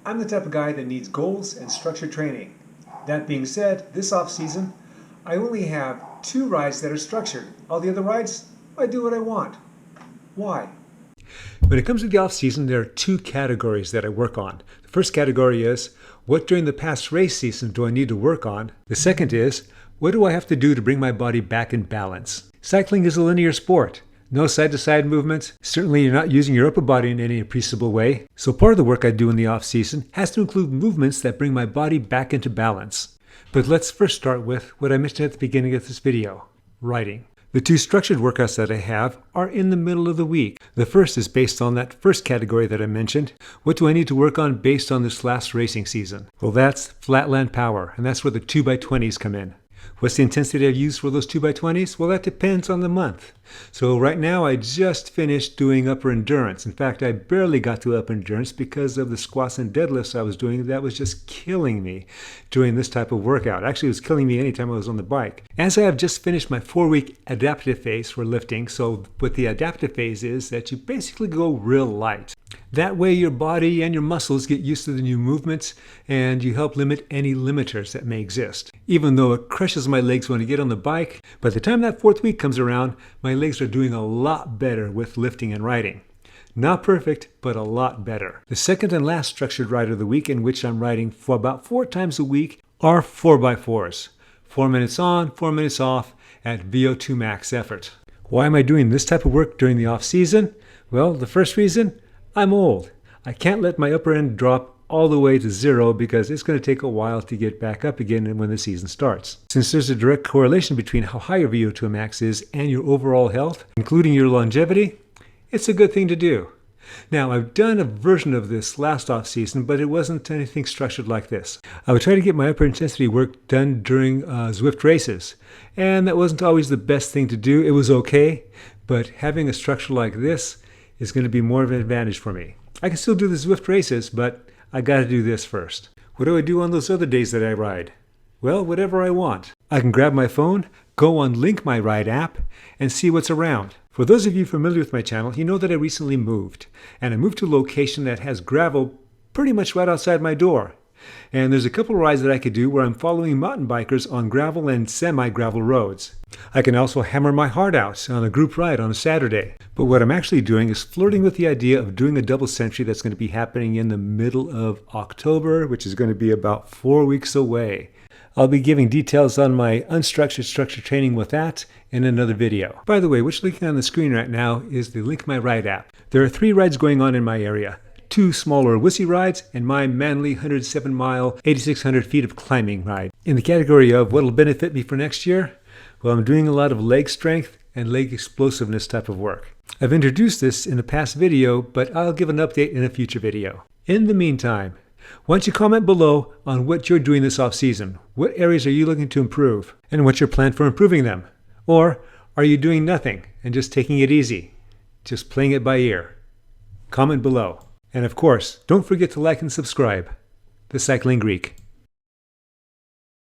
I'm the type of guy that needs goals and structured training. That being said, this off-season, I only have 2 rides that are structured. All the other rides, I do what I want. Why? When it comes to the off-season, there are 2 categories that I work on. The first category is, what during the past race season do I need to work on? The second is, what do I have to do to bring my body back in balance? Cycling is a linear sport. No side-to-side movements. Certainly you're not using your upper body in any appreciable way. So part of the work I do in the off-season has to include movements that bring my body back into balance. But let's first start with what I mentioned at the beginning of this video, riding. The 2 structured workouts that I have are in the middle of the week. The first is based on that first category that I mentioned. What do I need to work on based on this last racing season? Well, that's flatland power, and that's where the 2x20s come in. What's the intensity I've used for those 2x20s? Well, that depends on the month. So right now I just finished doing upper endurance. In fact, I barely got to upper endurance because of the squats and deadlifts I was doing. That was just killing me during this type of workout. Actually, it was killing me anytime I was on the bike. As I have just finished my 4-week adaptive phase for lifting, so what the adaptive phase is that you basically go real light. That way your body and your muscles get used to the new movements and you help limit any limiters that may exist. Even though it crushes my legs when I get on the bike, by the time that 4th week comes around, my legs are doing a lot better with lifting and riding. Not perfect, but a lot better. The second and last structured ride of the week, in which I'm riding for about 4 times a week, are 4x4s. 4 minutes on, 4 minutes off at VO2 max effort. Why am I doing this type of work during the off season? Well, the first reason, I'm old. I can't let my upper end drop all the way to 0 because it's going to take a while to get back up again when the season starts. Since there's a direct correlation between how high your VO2 max is and your overall health, including your longevity, it's a good thing to do. Now, I've done a version of this last off season, but it wasn't anything structured like this. I would try to get my upper intensity work done during Zwift races, and that wasn't always the best thing to do. It was okay, but having a structure like this is going to be more of an advantage for me. I can still do the Zwift races, but I got to do this first. What do I do on those other days that I ride? Well, whatever I want. I can grab my phone, go on Link My Ride app, and see what's around. For those of you familiar with my channel, you know that I recently moved, and I moved to a location that has gravel pretty much right outside my door. And there's a couple of rides that I could do where I'm following mountain bikers on gravel and semi-gravel roads. I can also hammer my heart out on a group ride on a Saturday. But what I'm actually doing is flirting with the idea of doing a double century that's going to be happening in the middle of October, which is going to be about 4 weeks away. I'll be giving details on my unstructured structured training with that in another video. By the way, what's looking on the screen right now is the Link My Ride app. There are 3 rides going on in my area. 2 smaller wussy rides and my manly 107-mile, 8,600 feet of climbing ride. In the category of what'll benefit me for next year, well, I'm doing a lot of leg strength and leg explosiveness type of work. I've introduced this in a past video, but I'll give an update in a future video. In the meantime, why don't you comment below on what you're doing this off season? What areas are you looking to improve? And what's your plan for improving them? Or are you doing nothing and just taking it easy? Just playing it by ear? Comment below. And of course, don't forget to like and subscribe. The Cycling Greek.